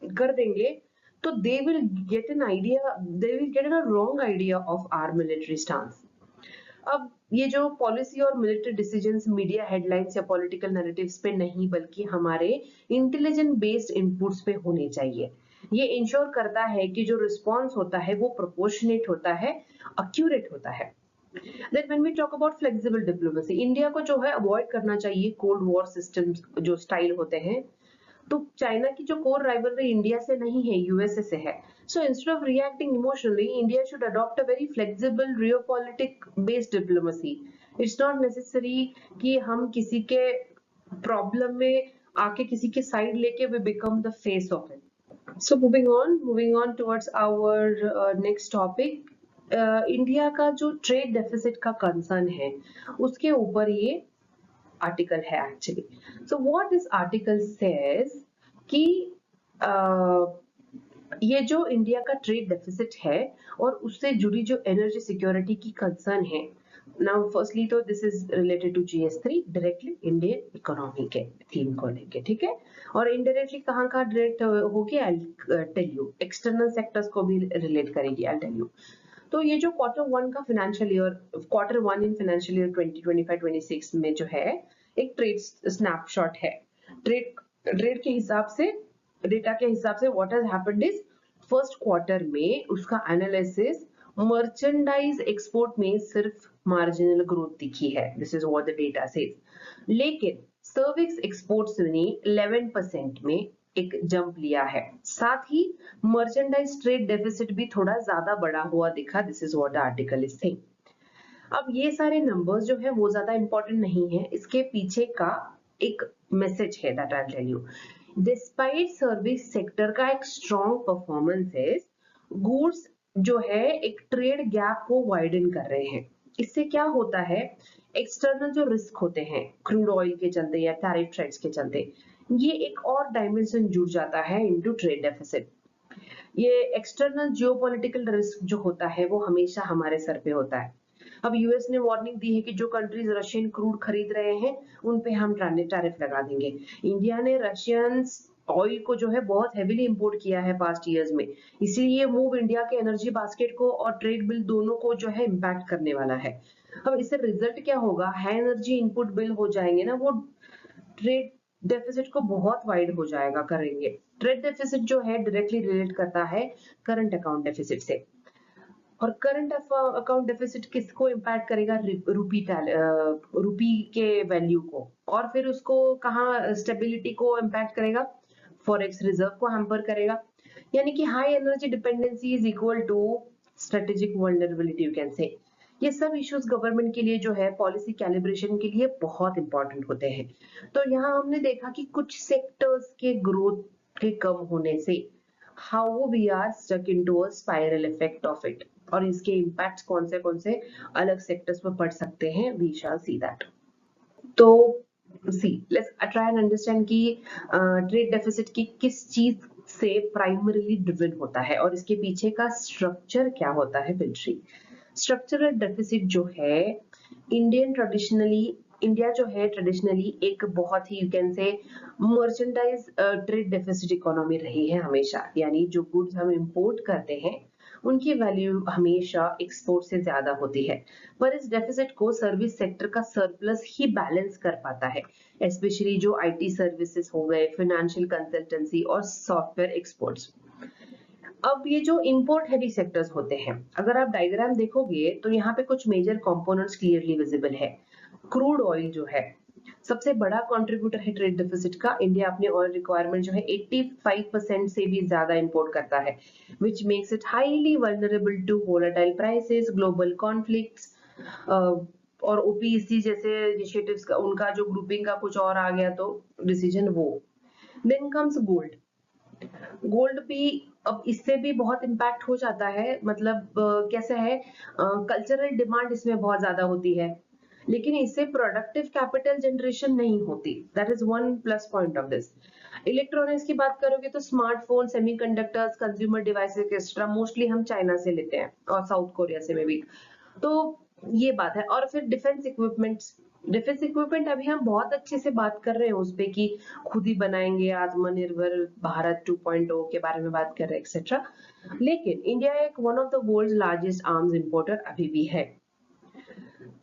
कर देंगे तो they will get an idea, they will get a wrong idea of our military stance. अब ये जो पॉलिसी और मिलिट्री डिसीजंस मीडिया हेडलाइंस या पॉलिटिकल नैरेटिव्स पे नहीं, बल्कि हमारे इंटेलिजेंट बेस्ड इनपुट्स पे होने चाहिए। ये इंश्योर करता है कि जो रिस्पॉन्स होता है वो प्रोपोर्शनेट होता है, एक्यूरेट होता है। Then when we talk about flexible diplomacy, India को जो है अवॉइड करना चाहिए कोल्ड वॉर सिस्टम जो स्टाइल होते हैं। तो चाइना की जो कोर राइवलरी इंडिया से नहीं है, यूएसए से है। So instead of reacting emotionally, India should adopt a very flexible realpolitik based diplomacy. It's not necessary कि हम किसी के प्रॉब्लम में आके किसी के साइड लेके we become the face of it. So moving on towards our next topic. India का जो ट्रेड डेफिसिट का कंसर्न है उसके ऊपर ये आर्टिकल है actually. So what this article says कि ये जो इंडिया का ट्रेड डेफिसिट है और उससे जुड़ी जो एनर्जी सिक्योरिटी की कंसर्न है, नाउ फर्स्टली तो दिस इज रिलेटेड टू जीएस3, डायरेक्टली इंडियन इकोनॉमी के थीम को लेके, ठीक है। और इनडायरेक्टली कहाँ का डायरेक्ट होगी, I tell you, external sectors को भी रिलेट करेगी, आई टेल यू। तो ये जो Q1 का financial year, Q1 in financial year 2025-26 में जो है एक ट्रेड स्नैपशॉट है। ट्रेड ट्रेड के हिसाब से, डेटा के हिसाब से what has happened is, first quarter में उसका एनालिसिस, मर्चेंडाइज एक्सपोर्ट में सिर्फ मार्जिनल ग्रोथ दिखी है, this is what the data says. लेकिन सर्विस एक्सपोर्ट्स ने 11% में एक जंप लिया है, साथ ही मर्चेंडाइज ट्रेड डेफिसिट भी थोड़ा ज्यादा बढ़ा हुआ दिखा, this is what the article is saying. अब ये सारे नंबर्स जो है वो ज्यादा इंपॉर्टेंट नहीं है, इसके पीछे का एक मैसेज है that I tell you. Despite service sector का एक स्ट्रॉन्ग परफॉर्मेंसेस, गुड्स जो है एक ट्रेड गैप को वाइडन कर रहे हैं। इससे क्या होता है, एक्सटर्नल जो रिस्क होते हैं क्रूड ऑयल के चलते या टैरिफ थ्रेट्स के चलते, ये एक और डायमेंशन जुड़ जाता है इनटू ट्रेड डेफिसिट। ये एक्सटर्नल जियोपॉलिटिकल रिस्क जो होता है वो हमेशा हमारे सर पे होता है। अब यूएस ने वार्निंग दी है कि जो कंट्रीज रशियन क्रूड खरीद रहे हैं उन पे हम टैरिफ लगा देंगे। इंडिया ने रशियन ऑयल को जो है बहुत हेवीली इंपोर्ट किया है पास्ट ईयर्स में, इसीलिए मूव इंडिया के एनर्जी बास्केट को और ट्रेड बिल दोनों को जो है इम्पैक्ट करने वाला है। अब इससे रिजल्ट क्या होगा, है एनर्जी इनपुट बिल हो जाएंगे ना, वो ट्रेड डेफिसिट को बहुत वाइड हो जाएगा करेंगे। ट्रेड डेफिसिट जो है डायरेक्टली रिलेट करता है करंट अकाउंट डेफिसिट से, और करंट अकाउंट डेफिसिट किसको इम्पैक्ट करेगा, रुपी के वैल्यू को, और फिर उसको कहाँ स्टेबिलिटी को इम्पैक्ट करेगा, फॉरेक्स रिजर्व को हैम्पर करेगा। यानी कि high energy dependency is equal to strategic vulnerability, you can say. ये सब इश्यूज गवर्नमेंट के लिए जो है पॉलिसी कैलिब्रेशन के लिए बहुत इंपॉर्टेंट होते हैं। तो यहाँ हमने देखा कि कुछ सेक्टर्स के ग्रोथ के कम होने से how we are stuck into a spiral effect of it, और इसके इम्पैक्ट्स कौन से अलग सेक्टर्स पर पड़ सकते हैं, वी शैल सी दैट। तो see let's try and understand कि ट्रेड डेफिसिट की किस चीज से प्राइमरीली ड्रिवन होता है और इसके पीछे का स्ट्रक्चर क्या होता है मिलिट्री। स्ट्रक्चरल डेफिसिट जो है इंडियन ट्रेडिशनली इंडिया जो है ट्रेडिशनली एक बहुत ही you can say merchandise trade deficit economy रही है हमेशा, यानी जो गुड्स हम इंपोर्ट करते हैं उनकी वैल्यू हमेशा एक्सपोर्ट से ज्यादा होती है, पर इस डेफिसिट को सर्विस सेक्टर का सरप्लस ही बैलेंस कर पाता है, स्पेशली जो आईटी सर्विसेज हो गए, फाइनेंशियल कंसल्टेंसी और सॉफ्टवेयर एक्सपोर्ट्स। अब ये जो इंपोर्ट हैवी सेक्टर्स होते हैं, अगर आप डायग्राम देखोगे तो यहाँ पे कुछ मेजर कंपोनेंट्स क्लियरली विजिबल है। क्रूड ऑयल जो है सबसे बड़ा कंट्रीब्यूटर है ट्रेड डेफिसिट का। इंडिया अपने ऑयल रिक्वायरमेंट जो है 85% से भी ज्यादा इंपोर्ट करता है, which makes it highly vulnerable to volatile prices, global conflicts, और ओपीईसी जैसे इनिशिएटिव्स का उनका जो ग्रुपिंग का कुछ और आ गया तो डिसीजन वो। Then comes gold. गोल्ड भी अब इससे भी बहुत इम्पैक्ट हो जाता है, मतलब कैसे है, कल्चरल डिमांड इसमें बहुत ज्यादा होती है, लेकिन इससे प्रोडक्टिव कैपिटल जनरेशन नहीं होती। That is one plus point of this. Electronics की बात करोगे तो smartphone, semiconductors, consumer devices etcetera mostly हम चाइना से लेते हैं और साउथ कोरिया से में भी। तो ये बात है। और फिर डिफेंस इक्विपमेंट्स, डिफेंस इक्विपमेंट अभी हम बहुत अच्छे से बात कर रहे हैं उस पे कि खुद ही बनाएंगे, आत्मनिर्भर भारत 2.0 के बारे में बात कर रहे हैं एक्सेट्रा, लेकिन इंडिया एक one of the world largest arms importer अभी भी है।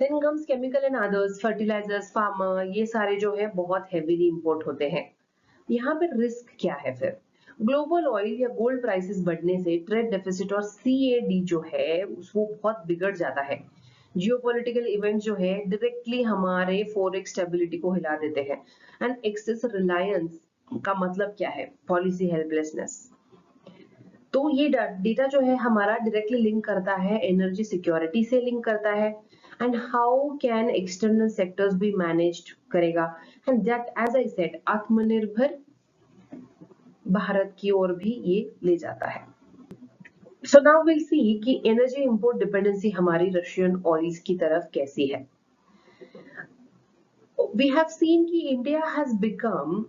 Then comes chemical and others, fertilisers, pharma, ये सारे जो है बहुत हेवीली इंपोर्ट होते हैं। यहाँ पे रिस्क क्या है फिर? ग्लोबल ऑयल या गोल्ड प्राइसेस बढ़ने से ट्रेड डेफिसिट और सीएडी जो है वो बहुत बिगड़ जाता है। जियोपॉलिटिकल इवेंट जो है डायरेक्टली हमारे फॉरेक्स स्टेबिलिटी को हिला देते हैं। एंड एक्सेस रिलायंस का मतलब क्या है? Policy helplessness. तो ये डेटा जो है हमारा डायरेक्टली लिंक करता है एनर्जी सिक्योरिटी से, लिंक करता है। And how can external sectors be managed करेगा, and that as I said Atmanirbhar Bharat की ओर भी ये ले जाता है। सो नाउ विल सी कि एनर्जी इंपोर्ट डिपेंडेंसी हमारी रशियन ऑयल्स की तरफ कैसी है। वी हैव सीन कि India has become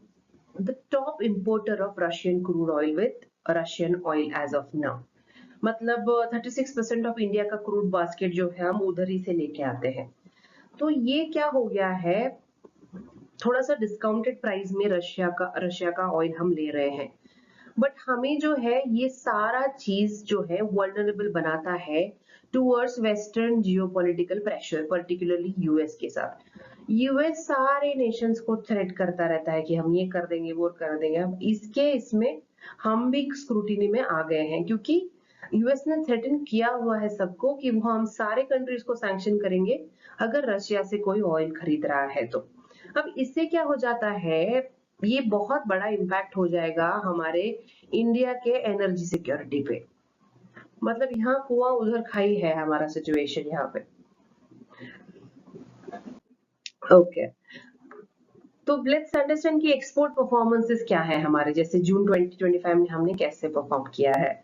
the top importer of Russian crude oil with Russian oil as of now. मतलब 36% ऑफ इंडिया का क्रूड बास्केट जो है हम उधर ही से लेके आते हैं। तो ये क्या हो गया है, थोड़ा सा डिस्काउंटेड प्राइस में रशिया का ऑयल हम ले रहे हैं, बट हमें जो है ये सारा चीज जो है वल्नरेबल बनाता है towards western geopolitical pressure, particularly US के साथ। यूएस सारे नेशंस को थ्रेट करता रहता है कि हम ये कर देंगे वो कर देंगे। अब इसमें हम भी स्क्रूटिनी में आ गए हैं, क्योंकि यूएस ने थ्रेटन किया हुआ है सबको कि वो हम सारे कंट्रीज को सैंक्शन करेंगे अगर रशिया से कोई ऑयल खरीद रहा है तो। अब इससे क्या हो जाता है, ये बहुत बड़ा इम्पैक्ट हो जाएगा हमारे इंडिया के एनर्जी सिक्योरिटी पे। मतलब यहाँ कुआं उधर खाई है हमारा सिचुएशन यहाँ पे। ओके, तो लेट्स अंडरस्टैंड कि एक्सपोर्ट परफॉर्मेंसेस क्या है हमारे, जैसे जून 2025 में हमने कैसे परफॉर्म किया है।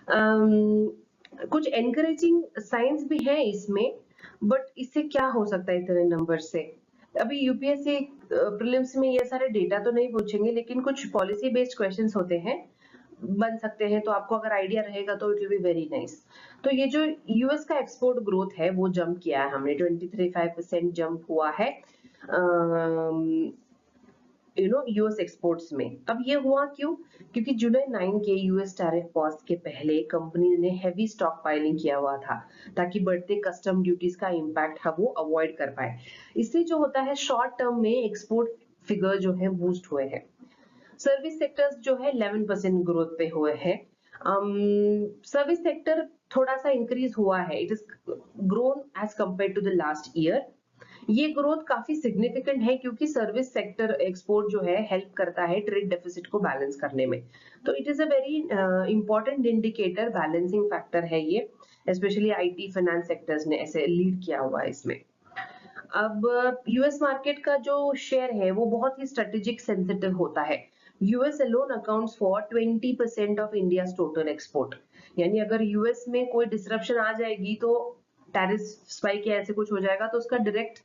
कुछ एनकरेजिंग साइंस भी है इसमें, बट इससे क्या हो सकता है इतने नंबर से? अभी यूपीएससी प्रीलिम्स में ये सारे डेटा तो नहीं पूछेंगे, लेकिन कुछ पॉलिसी बेस्ड क्वेश्चंस होते हैं, बन सकते हैं, तो आपको अगर आइडिया रहेगा तो it will be very nice. तो ये जो यूएस का एक्सपोर्ट ग्रोथ है वो जंप किया है हमने, 23.5% जंप हुआ है यूएस एक्सपोर्ट्स में। अब ये हुआ क्यों? क्योंकि जुलाई 9 के यूएस टैरिफ पॉज के पहले कंपनी ने हेवी स्टॉक पाइलिंग किया हुआ था, ताकि बढ़ते कस्टम ड्यूटीज का इम्पैक्ट है वो अवॉइड कर पाए। इससे जो होता है शॉर्ट टर्म में एक्सपोर्ट फिगर जो है बूस्ट हुए हैं। सर्विस सेक्टर्स जो है 11% ग्रोथ पे हुए हैं। सर्विस सेक्टर थोड़ा सा इंक्रीज हुआ है, it is grown as compare to the last year. ये ग्रोथ काफी सिग्निफिकेंट है, क्योंकि सर्विस सेक्टर एक्सपोर्ट जो है हेल्प करता है ट्रेड डेफिसिट को बैलेंस करने में। तो it is a very important indicator, balancing factor है ये, स्पेशली आईटी फाइनेंस सेक्टर्स ने ऐसे लीड किया हुआ है इसमें। अब यूएस मार्केट का जो शेयर है वो बहुत ही स्ट्रेटेजिक सेंसिटिव होता है। US alone accounts for 20% of India total export, यानी अगर यूएस में कोई डिसरप्शन आ जाएगी तो टैरिफ स्पाइक या ऐसे कुछ हो जाएगा तो उसका डायरेक्ट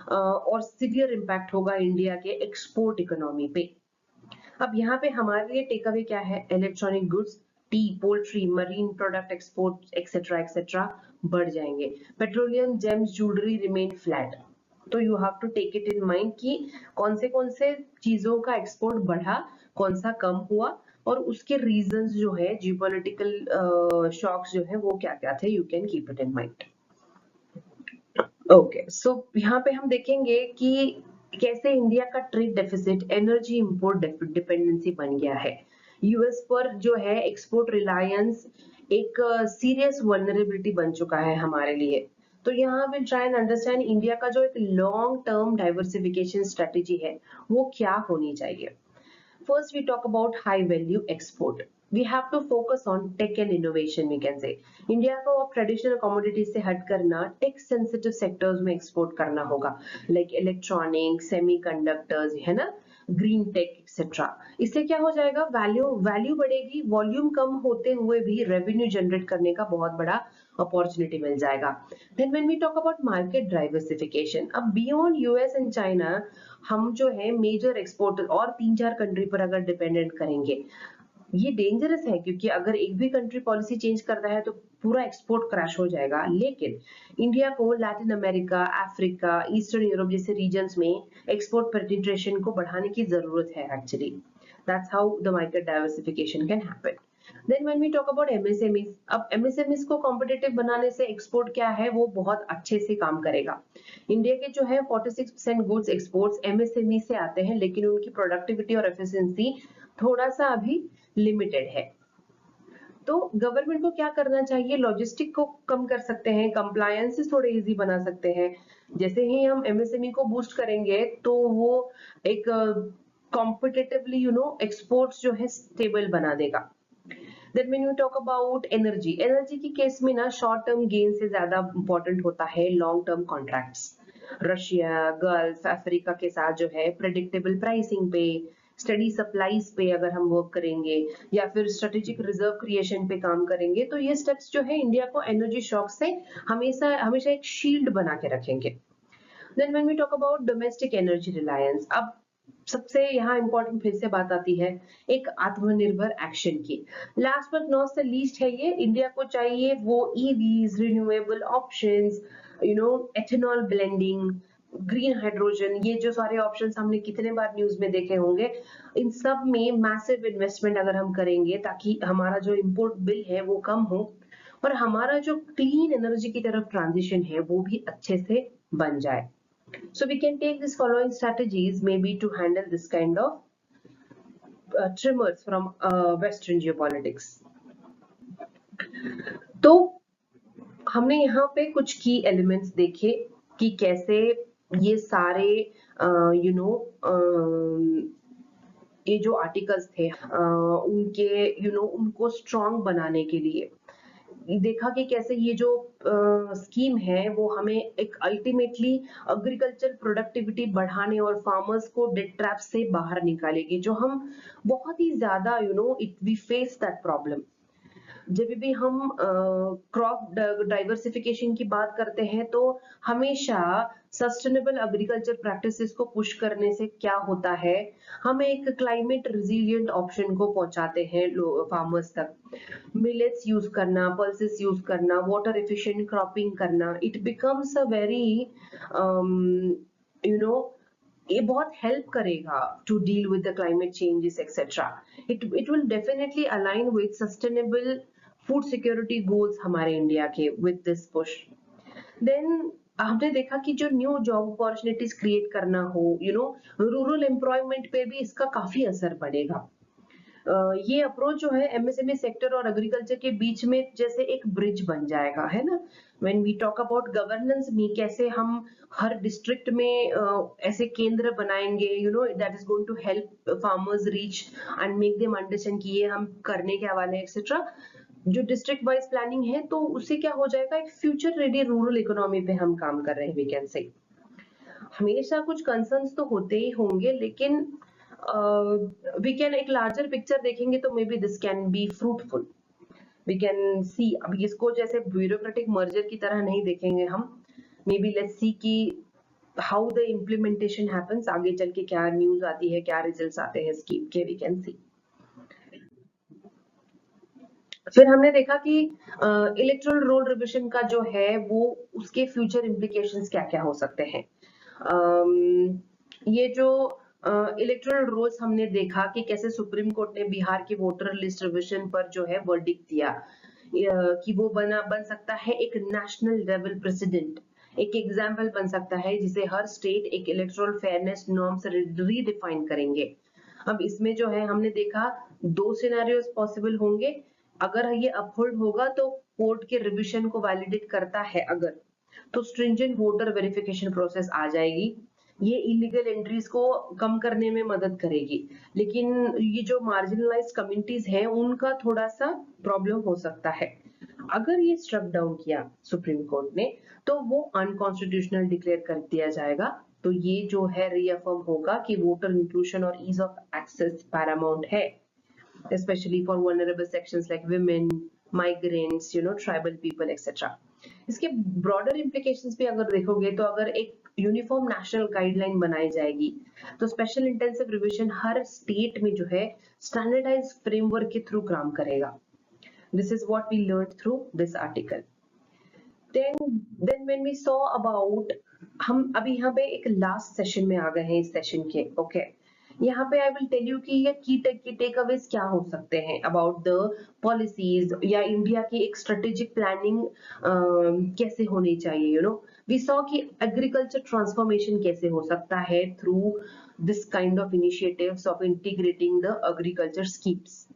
और सीवियर इम्पैक्ट होगा इंडिया के एक्सपोर्ट इकोनॉमी पे। अब यहाँ पे हमारे लिए टेक अवे क्या है? Electronic goods, tea, poultry, marine product export etcetera etcetera बढ़ जाएंगे। Petroleum, gems, jewellery remain flat. तो you have to take it in mind कि कौन से चीजों का एक्सपोर्ट बढ़ा, कौन सा कम हुआ, और उसके रीजंस जो है जियोपॉलिटिकल शॉक्स जो है वो क्या क्या थे. You can keep it in mind. Okay, so यहाँ पे हम देखेंगे कि कैसे इंडिया का trade deficit energy import dependency बन गया है. यूएस पर जो है एक्सपोर्ट रिलायंस एक सीरियस वल्नरेबिलिटी बन चुका है हमारे लिए. तो यहाँ will try and understand India का जो एक लॉन्ग टर्म डाइवर्सिफिकेशन स्ट्रेटेजी है वो क्या होनी चाहिए. First, we talk about high value export. We have to focus on tech and innovation, we can say. India को अब ट्रेडिशनल कमोडिटीज से हट करना टेक सेंसिटिव सेक्टर्स में एक्सपोर्ट करना होगा, लाइक इलेक्ट्रॉनिक्स, सेमीकंडक्टर्स, है ना, ग्रीन टेक एक्सेट्रा. इससे क्या हो जाएगा, वैल्यू बढ़ेगी, वॉल्यूम कम होते हुए भी रेवेन्यू जनरेट करने का बहुत बड़ा अपॉर्चुनिटी मिल जाएगा. Then when we talk about market diversification, अब बियॉन्ड यूएस एंड चाइना हम जो है मेजर एक्सपोर्टर और 3-4 कंट्री पर अगर डिपेंडेंट करेंगे, ये डेंजरस है, क्योंकि अगर एक भी कंट्री पॉलिसी चेंज करता है तो पूरा एक्सपोर्ट क्रैश हो जाएगा. लेकिन इंडिया को Latin America, Africa, eastern Europe जैसे रीजन्स में एक्सपोर्ट पेनिट्रेशन को बढ़ाने की जरूरत है actually. That's how the market diversification can happen. Then when we talk about MSMEs, अब MSMEs को कॉम्पिटिटिव बनाने से एक्सपोर्ट क्या है वो बहुत अच्छे से काम करेगा. इंडिया के जो है 46% गुड्स एक्सपोर्ट्स MSME से आते हैं, लेकिन उनकी प्रोडक्टिविटी और एफिशिएंसी थोड़ा सा अभी लिमिटेड है. तो गवर्नमेंट को क्या करना चाहिए, लॉजिस्टिक को कम कर सकते हैं, कंप्लायंसेस थोड़े इजी बना सकते हैं. जैसे ही हम MSME को बूस्ट करेंगे तो वो एक कॉम्पिटिटिवली एक्सपोर्ट्स जो है स्टेबल बना देगा. Then when you talk about energy, energy की केस में ना शॉर्ट टर्म गेन से ज्यादा इंपॉर्टेंट होता है long term contracts. Russia, gulf, Africa के साथ जो है प्रेडिक्टेबल प्राइसिंग पे, स्टडी सप्लाईज पे अगर हम वर्क करेंगे या फिर स्ट्रेटेजिक रिजर्व क्रिएशन पे काम करेंगे, तो ये स्टेप्स जो है इंडिया को एनर्जी शॉक से हमेशा एक शील्ड बना के रखेंगे. Then when we talk about domestic energy reliance, अब सबसे यहाँ इंपॉर्टेंट फिर से बात आती है एक आत्मनिर्भर एक्शन की. Last but not the least है ये, इंडिया को चाहिए वो EVs, renewable options, ethanol blending, green hydrogen, ये जो सारे ऑप्शंस हमने कितने बार न्यूज में देखे होंगे. इन सब में मैसिव इन्वेस्टमेंट अगर हम करेंगे ताकि हमारा जो इंपोर्ट बिल है वो कम हो और हमारा जो क्लीन एनर्जी की तरफ ट्रांजिशन है वो भी अच्छे से बन जाए. So we can take these following strategies maybe to handle this kind of tremors from Western geopolitics. तो हमने यहाँ पे कुछ की एलिमेंट्स देखे कि कैसे ये सारे ये जो आर्टिकल्स थे उनके उनको स्ट्रॉन्ग बनाने के लिए देखा कि कैसे ये जो स्कीम है वो हमें एक अल्टीमेटली एग्रीकल्चर प्रोडक्टिविटी बढ़ाने और फार्मर्स को डेट ट्रैप से बाहर निकालेगी, जो हम बहुत ही ज्यादा it we face that problem. जब भी हम क्रॉप डाइवर्सिफिकेशन की बात करते हैं तो हमेशा सस्टेनेबल एग्रीकल्चर प्रैक्टिसेस को पुश करने से क्या होता है, हम एक क्लाइमेट रिजिलिएंट ऑप्शन को पहुंचाते हैं फार्मर्स तक. मिलेट्स यूज करना, पल्सेस यूज करना, वाटर एफिशिएंट क्रॉपिंग करना, इट बिकम्स अ वेरी ये बहुत हेल्प करेगा to deal with the climate changes etcetera. It will definitely align with sustainable food security goals हमारे इंडिया के विद दिस पुश. देन हमने देखा कि जो न्यू जॉब अपॉर्चुनिटीज क्रिएट करना हो, रूरल एम्प्लॉयमेंट पे भी इसका काफी असर पड़ेगा. ये अप्रोच जो है एमएसएमई सेक्टर और एग्रीकल्चर के बीच में जैसे एक ब्रिज बन जाएगा, है ना. When we talk about governance में कैसे हम हर डिस्ट्रिक्ट में ऐसे केंद्र बनाएंगे that is going to help farmers reach and make them understand कि ये हम करने क्या वाले हैं एक्सेट्रा. जो डिस्ट्रिक्ट वाइज प्लानिंग है तो उससे क्या हो जाएगा, एक फ्यूचर रेडी रूरल इकोनॉमी पे हम काम कर रहे हैं वी कैन से. हमेशा कुछ कंसर्न्स तो होते ही होंगे, लेकिन वी कैन एक लार्जर पिक्चर देखेंगे तो may be this can be fruitful. We can see, अभी इसको जैसे ब्यूरोक्रेटिक मर्जर की तरह नहीं देखेंगे हम. मे बी लेट्स सी कि हाउ द इम्प्लीमेंटेशन हैपेंस, आगे चल के क्या न्यूज आती है, क्या रिजल्ट्स आते हैं स्कीम के, वी कैन सी. फिर हमने देखा कि इलेक्टोरल रोल रिविजन का जो है वो उसके फ्यूचर इम्प्लीकेशंस क्या क्या हो सकते हैं. ये जो इलेक्टोरल रोल्स हमने देखा कि कैसे सुप्रीम कोर्ट ने बिहार की वोटर लिस्ट रिविजन पर जो है वर्डिक्ट दिया कि वो बन सकता है एक नेशनल लेवल प्रेसिडेंट, एक एग्जाम्पल बन सकता है जिसे हर स्टेट एक इलेक्टोरल फेयरनेस नॉर्म्स रीडिफाइन करेंगे। अब इसमें जो है हमने देखा 2 सिनेरियोस पॉसिबल होंगे। अगर ये अपहोल्ड होगा तो कोर्ट के रिविजन को वैलिडेट करता है अगर, तो स्ट्रिंजेंट वोटर वेरिफिकेशन प्रोसेस आ जाएगी। ये इलीगल एंट्रीज को कम करने में मदद करेगी, लेकिन ये जो मार्जिनलाइज्ड कम्युनिटीज हैं उनका थोड़ा सा प्रॉब्लम हो सकता है। अगर ये स्ट्रक डाउन किया सुप्रीम कोर्ट ने तो वो अनकॉन्स्टिट्यूशनल डिक्लेयर कर दिया जाएगा। तो ये जो है रीअफर्म होगा कि वोटर इंक्लूजन और ईज ऑफ एक्सेस पैरामाउंट है, especially for vulnerable sections like women, migrants, tribal people, etc. इसके ब्रॉडर इम्प्लीकेशंस भी अगर देखोगे तो अगर एक यूनिफॉर्म नेशनल गाइडलाइन बनाई जाएगी तो स्पेशल इंटेंसिव रिवीजन हर स्टेट में जो है स्टैंडर्डाइज फ्रेमवर्क के थ्रू काम करेगा। This is what we learn through this article. then when we saw about, हम अभी यहाँ पे एक लास्ट सेशन में आ गए हैं इस सेशन के। ओके, यहाँ पे आई विल टेल यू कि ये की टेक अवेज क्या हो सकते हैं अबाउट द पॉलिसीज या इंडिया की एक स्ट्रेटेजिक प्लानिंग कैसे होनी चाहिए। वी सॉ कि एग्रीकल्चर ट्रांसफॉर्मेशन कैसे हो सकता है through this kind of initiatives of integrating the agriculture schemes.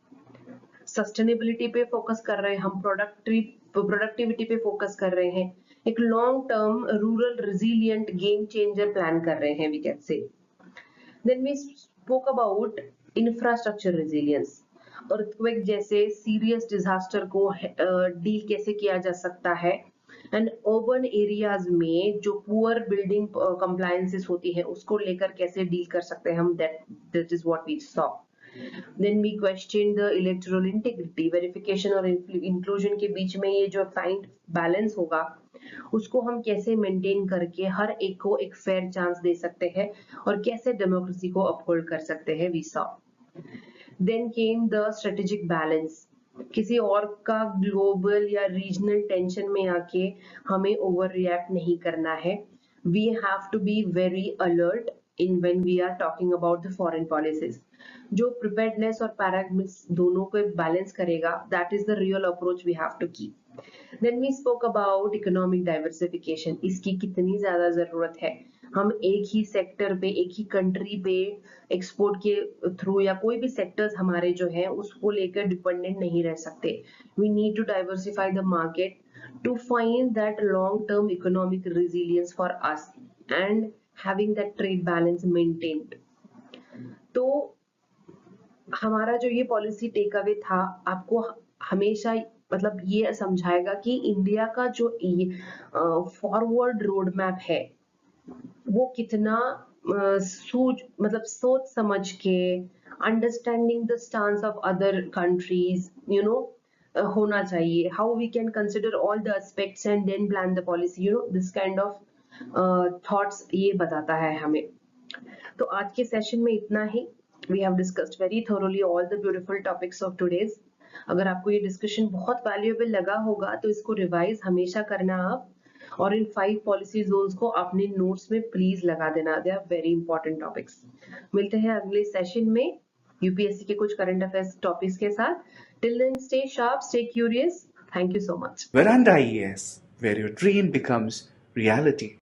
Sustainability पे फोकस कर रहे हैं हम, प्रोडक्टिविटी पे फोकस कर रहे हैं, एक long term rural resilient game changer plan कर रहे हैं we can say. Then we spoke about infrastructure resilience, earthquake जैसे सीरियस डिजास्टर को डील कैसे किया जा सकता है, एंड अर्बन एरियाज में जो पुअर बिल्डिंग कंप्लायंसेस होती है उसको लेकर कैसे डील कर सकते हैं हम, that is what we saw. Then we question the electoral integrity, verification और inclusion के बीच में ये जो फाइंड बैलेंस होगा उसको हम कैसे मेंटेन करके हर एक को एक फेयर चांस दे सकते हैं और कैसे डेमोक्रेसी को अपहोल्ड कर सकते हैं, we saw. Then came the strategic balance, किसी और का ग्लोबल या रीजनल टेंशन में आके हमें ओवर रिएक्ट नहीं करना है। We have to be very alert in when we are talking about the foreign policies. जो प्रिपेयर्डनेस और पैराग्मिक्स दोनों को बैलेंस करेगा, that is the real approach we have to keep. Then we spoke about economic diversification, इसकी कितनी ज्यादा जरूरत है। हम एक ही सेक्टर पे, एक ही कंट्री पे एक्सपोर्ट के थ्रू या कोई भी सेक्टर्स हमारे जो है उसको लेकर डिपेंडेंट नहीं रह सकते। We need to diversify the market to find that long term economic resilience for us and having that trade balance maintained. तो हमारा जो ये पॉलिसी टेक अवे था आपको हमेशा मतलब ये समझाएगा कि इंडिया का जो फॉरवर्ड रोड मैप है वो कितना मतलब सोच समझ के, understanding the stance of other countries होना चाहिए। How we can consider all the aspects and then plan the policy, this kind of thoughts ये बताता है हमें। तो आज के सेशन में इतना ही। We have discussed very thoroughly all the beautiful topics of today's. अगर आपको ये डिस्कशन बहुत वैल्यूएबल लगा होगा तो इसको रिवाइज हमेशा करना आप, और इन 5 पॉलिसी जोन्स को अपने नोट्स में प्लीज लगा देना। They are very important topics. मिलते हैं अगले सेशन में यूपीएससी के कुछ करंट अफेयर्स टॉपिक्स के साथ। Till then stay sharp, stay curious. Thank you so much. Veranda IAS, where your dream becomes reality.